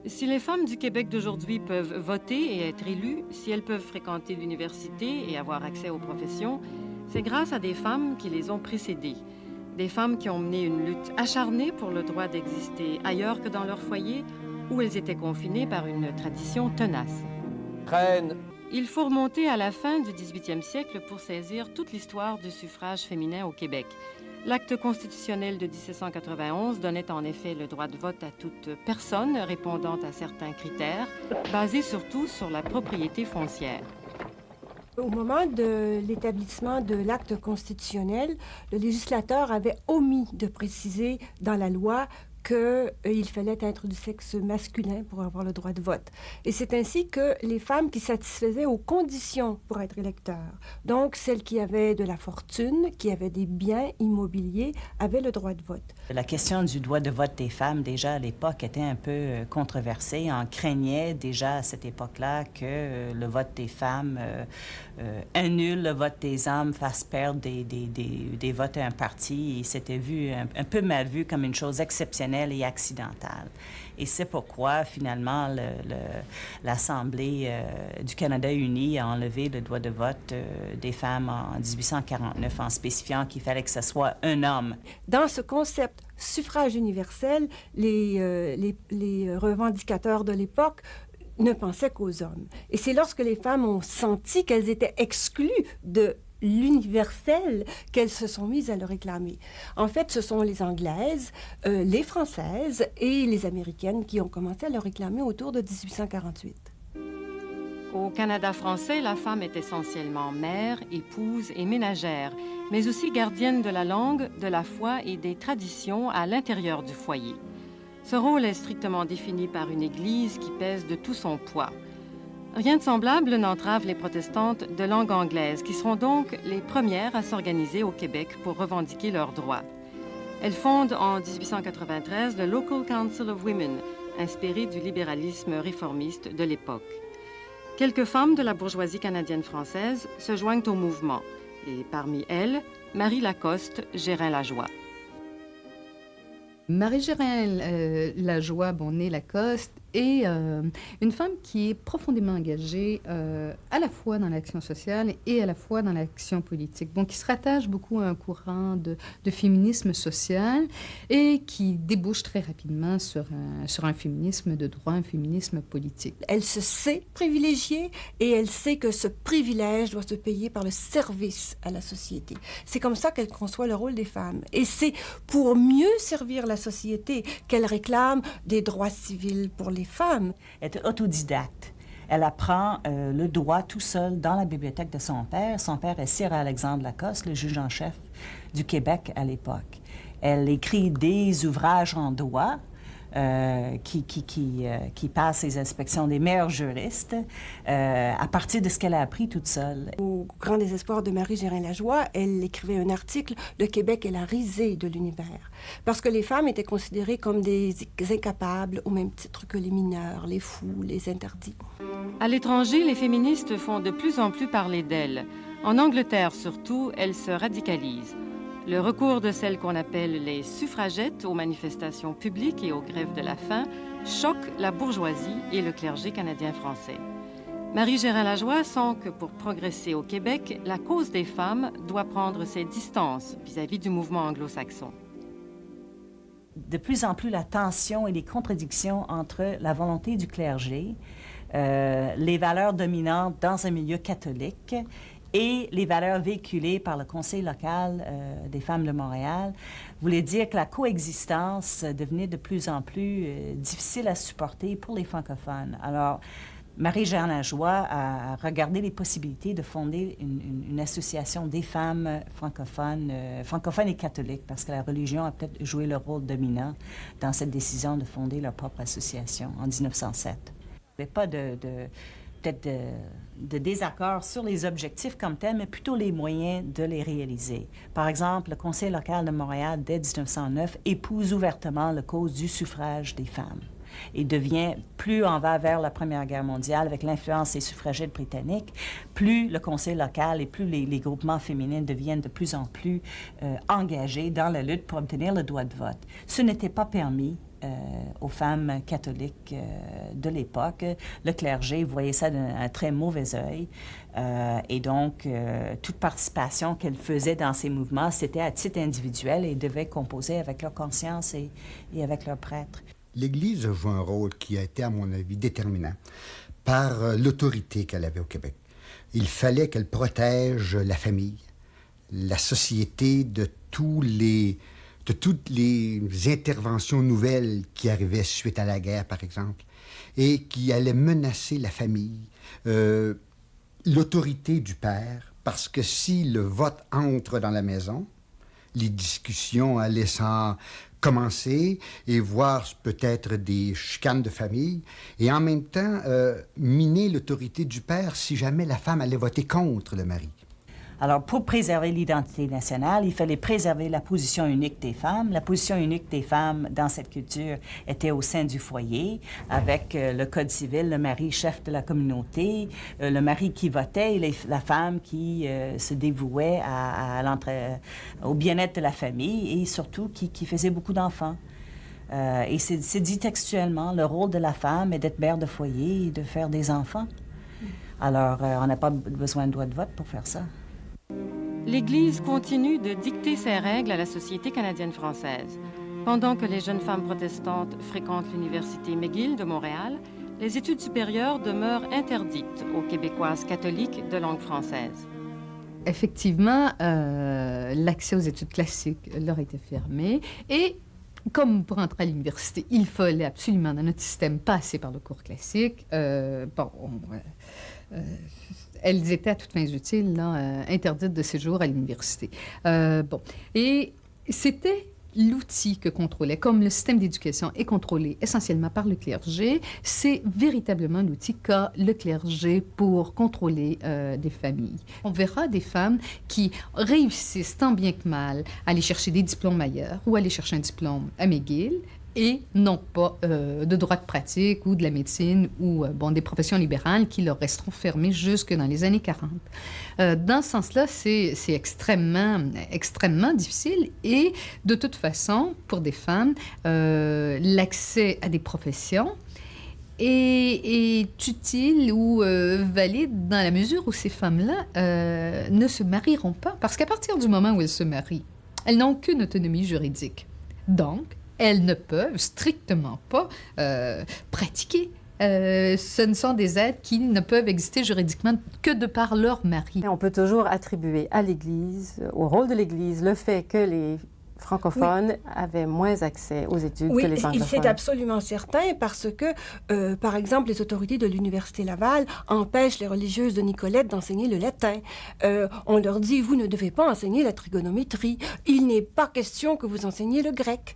Si les femmes du Québec d'aujourd'hui peuvent voter et être élues, si elles peuvent fréquenter l'université et avoir accès aux professions, c'est grâce à des femmes qui les ont précédées. Des femmes qui ont mené une lutte acharnée pour le droit d'exister ailleurs que dans leur foyer, où elles étaient confinées par une tradition tenace. Reine. Il faut remonter à la fin du 18e siècle pour saisir toute l'histoire du suffrage féminin au Québec. L'acte constitutionnel de 1791 donnait en effet le droit de vote à toute personne répondant à certains critères, basés surtout sur la propriété foncière. Au moment de l'établissement de l'acte constitutionnel, le législateur avait omis de préciser dans la loi qu'il fallait être du sexe masculin pour avoir le droit de vote. Et c'est ainsi que les femmes qui satisfaisaient aux conditions pour être électeurs, donc celles qui avaient de la fortune, qui avaient des biens immobiliers, avaient le droit de vote. La question du droit de vote des femmes, déjà à l'époque, était un peu controversée. On craignait déjà à cette époque-là que le vote des femmes annule le vote des hommes, fasse perdre des votes à un parti. Et c'était vu un peu mal vu comme une chose exceptionnelle et accidentale. Et c'est pourquoi, finalement, l'Assemblée du Canada uni a enlevé le droit de vote des femmes en 1849 en spécifiant qu'il fallait que ce soit un homme. Dans ce concept suffrage universel, les revendicateurs de l'époque ne pensaient qu'aux hommes. Et c'est lorsque les femmes ont senti qu'elles étaient exclues de l'universel qu'elles se sont mises à le réclamer. En fait, ce sont les Anglaises, les Françaises et les Américaines qui ont commencé à le réclamer autour de 1848. Au Canada français, la femme est essentiellement mère, épouse et ménagère, mais aussi gardienne de la langue, de la foi et des traditions à l'intérieur du foyer. Ce rôle est strictement défini par une Église qui pèse de tout son poids. Rien de semblable n'entrave les protestantes de langue anglaise, qui seront donc les premières à s'organiser au Québec pour revendiquer leurs droits. Elles fondent en 1893 le Local Council of Women, inspiré du libéralisme réformiste de l'époque. Quelques femmes de la bourgeoisie canadienne-française se joignent au mouvement, et parmi elles, Marie Lacoste, Gérin-Lajoie. Marie-Gérin Lajoie, née Lacoste, est une femme qui est profondément engagée à la fois dans l'action sociale et à la fois dans l'action politique. Qui se rattache beaucoup à un courant de féminisme social et qui débouche très rapidement sur un féminisme de droit, un féminisme politique. Elle se sait privilégiée et elle sait que ce privilège doit se payer par le service à la société. C'est comme ça qu'elle conçoit le rôle des femmes. Et c'est pour mieux servir la société qu'elle réclame des droits civils pour les femmes. Elle est autodidacte. Elle apprend le droit tout seul dans la bibliothèque de son père. Son père est Sir Alexandre Lacoste, le juge en chef du Québec à l'époque. Elle écrit des ouvrages en droit qui passent les inspections des meilleurs juristes à partir de ce qu'elle a appris toute seule. Au grand désespoir de Marie-Gérin-Lajoie, elle écrivait un article « Le Québec est la risée de l'univers », parce que les femmes étaient considérées comme des incapables au même titre que les mineurs, les fous, les interdits. À l'étranger, les féministes font de plus en plus parler d'elles. En Angleterre surtout, elles se radicalisent. Le recours de celles qu'on appelle les suffragettes aux manifestations publiques et aux grèves de la faim choque la bourgeoisie et le clergé canadien-français. Marie-Gérin-Lajoie sent que pour progresser au Québec, la cause des femmes doit prendre ses distances vis-à-vis du mouvement anglo-saxon. De plus en plus, la tension et les contradictions entre la volonté du clergé, les valeurs dominantes dans un milieu catholique et les valeurs véhiculées par le Conseil local des femmes de Montréal voulaient dire que la coexistence devenait de plus en plus difficile à supporter pour les francophones. Alors, Marie-Gérin-Lajoie a regardé les possibilités de fonder une association des femmes francophones et catholiques, parce que la religion a peut-être joué le rôle dominant dans cette décision de fonder leur propre association en 1907. Il n'y avait pas peut-être de désaccord sur les objectifs comme tels, mais plutôt les moyens de les réaliser. Par exemple, le Conseil local de Montréal, dès 1909, épouse ouvertement la cause du suffrage des femmes et devient, plus on va vers la Première Guerre mondiale avec l'influence des suffragettes britanniques, plus le Conseil local et plus les groupements féminins deviennent de plus en plus engagés dans la lutte pour obtenir le droit de vote. Ce n'était pas permis aux femmes catholiques de l'époque. Le clergé voyait ça d'un très mauvais œil. Et donc, toute participation qu'elles faisaient dans ces mouvements, c'était à titre individuel et devaient composer avec leur conscience et avec leur prêtre. L'Église joue un rôle qui a été, à mon avis, déterminant par l'autorité qu'elle avait au Québec. Il fallait qu'elle protège la famille, la société de toutes les interventions nouvelles qui arrivaient suite à la guerre, par exemple, et qui allaient menacer la famille, l'autorité du père, parce que si le vote entre dans la maison, les discussions allaient s'en commencer et voir peut-être des chicanes de famille, et en même temps miner l'autorité du père si jamais la femme allait voter contre le mari. Alors, pour préserver l'identité nationale, il fallait préserver la position unique des femmes. La position unique des femmes dans cette culture était au sein du foyer, avec le Code civil, le mari chef de la communauté, le mari qui votait et la femme qui se dévouait au bien-être de la famille et surtout qui faisait beaucoup d'enfants. Et c'est dit textuellement, le rôle de la femme est d'être mère de foyer et de faire des enfants. Alors, on n'a pas besoin de droit de vote pour faire ça. L'Église continue de dicter ses règles à la société canadienne-française. Pendant que les jeunes femmes protestantes fréquentent l'Université McGill de Montréal, les études supérieures demeurent interdites aux Québécoises catholiques de langue française. Effectivement, l'accès aux études classiques leur était fermé et comme pour entrer à l'université, il fallait absolument, dans notre système, passer par le cours classique. Elles étaient à toutes fins utiles interdites de séjour à l'université. Et c'était l'outil que contrôlait, comme le système d'éducation est contrôlé essentiellement par le clergé, c'est véritablement l'outil qu'a le clergé pour contrôler des familles. On verra des femmes qui réussissent tant bien que mal à aller chercher des diplômes ailleurs ou aller chercher un diplôme à McGill et non pas de droit de pratique ou de la médecine ou des professions libérales qui leur resteront fermées jusque dans les années 40. Dans ce sens-là, c'est extrêmement, extrêmement difficile et de toute façon, pour des femmes, l'accès à des professions est utile ou valide dans la mesure où ces femmes-là ne se marieront pas. Parce qu'à partir du moment où elles se marient, elles n'ont aucune autonomie juridique. Donc, elles ne peuvent strictement pas pratiquer. Ce ne sont des êtres qui ne peuvent exister juridiquement que de par leur mari. On peut toujours attribuer à l'Église, au rôle de l'Église, le fait que les francophones avaient moins accès aux études que les anglophones. C'est absolument certain parce que, par exemple, les autorités de l'Université Laval empêchent les religieuses de Nicolette d'enseigner le latin. On leur dit, vous ne devez pas enseigner la trigonométrie. Il n'est pas question que vous enseigniez le grec.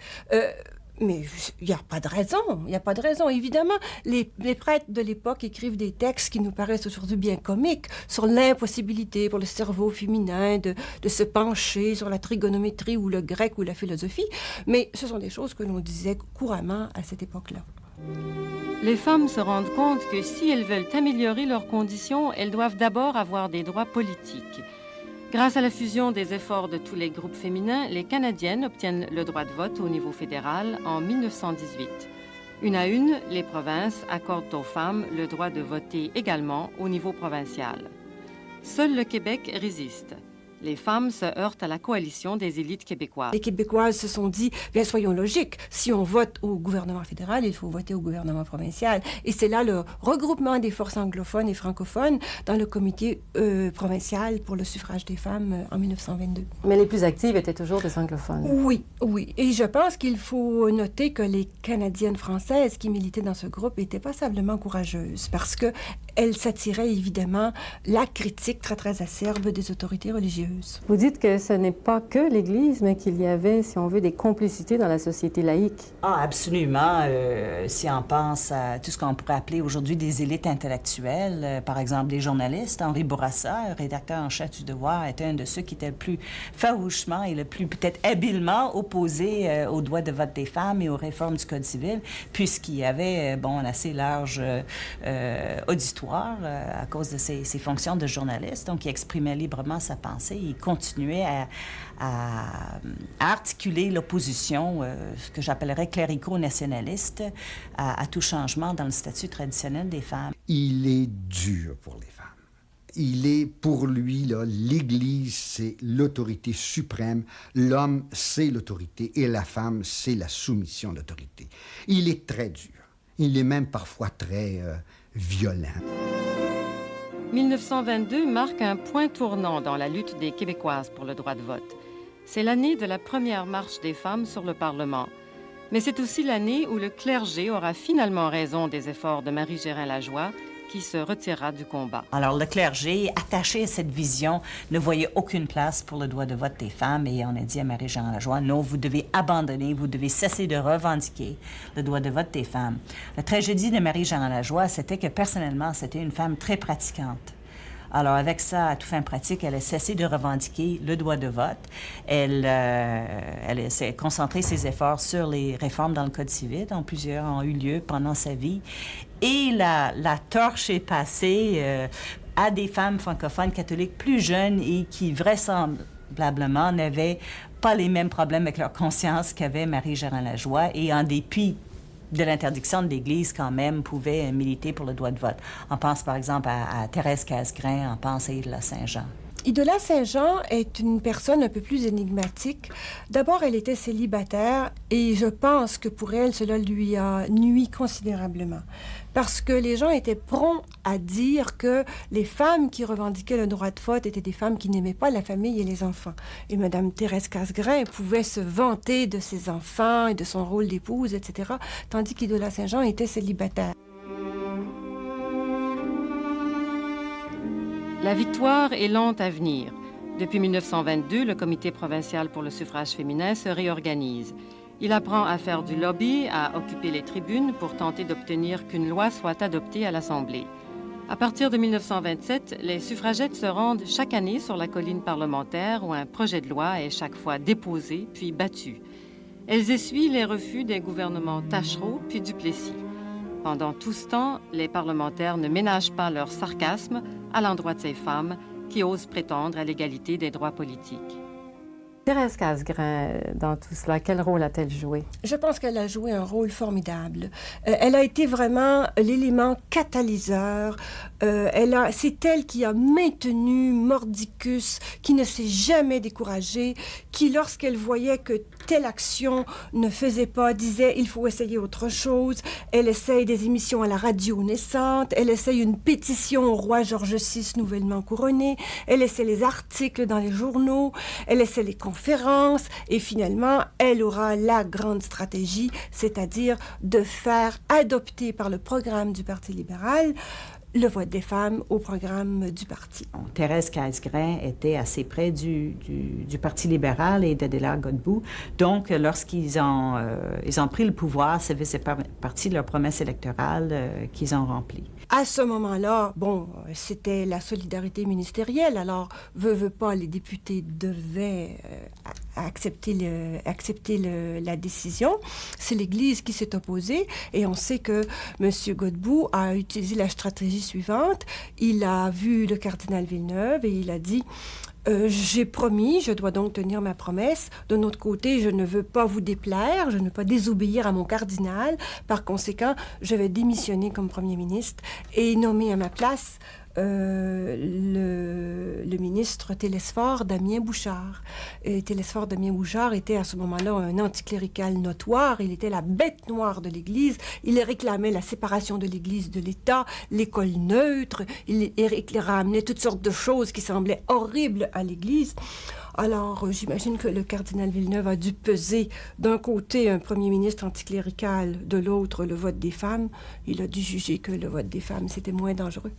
Mais il n'y a pas de raison, il n'y a pas de raison. Évidemment, les prêtres de l'époque écrivent des textes qui nous paraissent aujourd'hui bien comiques sur l'impossibilité pour le cerveau féminin de se pencher sur la trigonométrie ou le grec ou la philosophie, mais ce sont des choses que l'on disait couramment à cette époque-là. Les femmes se rendent compte que si elles veulent améliorer leurs conditions, elles doivent d'abord avoir des droits politiques. Grâce à la fusion des efforts de tous les groupes féminins, les Canadiennes obtiennent le droit de vote au niveau fédéral en 1918. Une à une, les provinces accordent aux femmes le droit de voter également au niveau provincial. Seul le Québec résiste. Les femmes se heurtent à la coalition des élites québécoises. Les Québécoises se sont dit, bien soyons logiques, si on vote au gouvernement fédéral, il faut voter au gouvernement provincial. Et c'est là le regroupement des forces anglophones et francophones dans le comité provincial pour le suffrage des femmes en 1922. Mais les plus actives étaient toujours des anglophones. Oui, oui. Et je pense qu'il faut noter que les Canadiennes françaises qui militaient dans ce groupe étaient passablement courageuses parce qu'elles s'attiraient évidemment la critique très, très acerbe des autorités religieuses. Vous dites que ce n'est pas que l'Église, mais qu'il y avait, si on veut, des complicités dans la société laïque. Ah, absolument. Si on pense à tout ce qu'on pourrait appeler aujourd'hui des élites intellectuelles, par exemple des journalistes, Henri Bourassa, rédacteur en chef du Devoir, était un de ceux qui était le plus farouchement et le plus peut-être habilement opposé au droit de vote des femmes et aux réformes du Code civil, puisqu'il y avait, un assez large auditoire notoire à cause de ses fonctions de journaliste. Donc, il exprimait librement sa pensée. Il continuait à articuler l'opposition, ce que j'appellerais clérico-nationaliste, à tout changement dans le statut traditionnel des femmes. Il est dur pour les femmes. Il est, pour lui, là, l'Église, c'est l'autorité suprême. L'homme, c'est l'autorité. Et la femme, c'est la soumission à l'autorité. Il est très dur. Il est même parfois très violent. 1922 marque un point tournant dans la lutte des Québécoises pour le droit de vote. C'est l'année de la première marche des femmes sur le Parlement. Mais c'est aussi l'année où le clergé aura finalement raison des efforts de Marie Gérin-Lajoie, qui se retirera du combat. Alors, le clergé, attaché à cette vision, ne voyait aucune place pour le droit de vote des femmes et on a dit à Marie Gérin-Lajoie, non, vous devez abandonner, vous devez cesser de revendiquer le droit de vote des femmes. La tragédie de Marie Gérin-Lajoie, c'était que personnellement, c'était une femme très pratiquante. Alors, avec ça, à toute fin pratique, elle a cessé de revendiquer le droit de vote. Elle s'est concentrée ses efforts sur les réformes dans le Code civil, dont plusieurs ont eu lieu pendant sa vie. Et la torche est passée à des femmes francophones catholiques plus jeunes et qui, vraisemblablement, n'avaient pas les mêmes problèmes avec leur conscience qu'avait Marie Gérin-Lajoie et en dépit de l'interdiction de l'Église, quand même, pouvaient militer pour le droit de vote. On pense, par exemple, à Thérèse Casgrain, on pense à Idola Saint-Jean. Idola Saint-Jean est une personne un peu plus énigmatique. D'abord, elle était célibataire et je pense que pour elle, cela lui a nui considérablement. Parce que les gens étaient prompts à dire que les femmes qui revendiquaient le droit de vote étaient des femmes qui n'aimaient pas la famille et les enfants. Et Mme Thérèse Casgrain pouvait se vanter de ses enfants et de son rôle d'épouse, etc., tandis qu'Idola Saint-Jean était célibataire. La victoire est lente à venir. Depuis 1922, le Comité provincial pour le suffrage féminin se réorganise. Il apprend à faire du lobby, à occuper les tribunes pour tenter d'obtenir qu'une loi soit adoptée à l'Assemblée. À partir de 1927, les suffragettes se rendent chaque année sur la colline parlementaire où un projet de loi est chaque fois déposé puis battu. Elles essuient les refus des gouvernements Taschereau puis Duplessis. Pendant tout ce temps, les parlementaires ne ménagent pas leur sarcasme à l'endroit de ces femmes qui osent prétendre à l'égalité des droits politiques. Thérèse Casgrain, dans tout cela, quel rôle a-t-elle joué? Je pense qu'elle a joué un rôle formidable. Elle a été vraiment l'élément catalyseur. C'est elle qui a maintenu Mordicus, qui ne s'est jamais découragée, qui, lorsqu'elle voyait que telle action ne faisait pas, disait « il faut essayer autre chose ». Elle essaye des émissions à la radio naissante, elle essaye une pétition au roi George VI nouvellement couronné, elle essaie les articles dans les journaux, elle essaie les conférences et finalement, elle aura la grande stratégie, c'est-à-dire de faire adopter par le programme du Parti libéral le vote des femmes au programme du parti. Thérèse Casgrain était assez près du Parti libéral et d'Adélard Godbout. Donc, lorsqu'ils ont pris le pouvoir, ça faisait partie de leur promesse électorale qu'ils ont remplie. À ce moment-là, bon, c'était la solidarité ministérielle. Alors, veut pas, les députés devaient accepter la décision. C'est l'Église qui s'est opposée et on sait que M. Godbout a utilisé la stratégie suivante. Il a vu le cardinal Villeneuve et il a dit j'ai promis, je dois donc tenir ma promesse. D'un autre côté, je ne veux pas vous déplaire, je ne veux pas désobéir à mon cardinal. Par conséquent, je vais démissionner comme premier ministre et nommer à ma place le ministre Télesphore Damien Bouchard. Et Télesphore Damien Bouchard était à ce moment-là un anticlérical notoire. Il était la bête noire de l'Église. Il réclamait la séparation de l'Église de l'État, l'école neutre. Il ramenait toutes sortes de choses qui semblaient horribles à l'Église. Alors, j'imagine que le cardinal Villeneuve a dû peser d'un côté un premier ministre anticlérical, de l'autre le vote des femmes. Il a dû juger que le vote des femmes, c'était moins dangereux.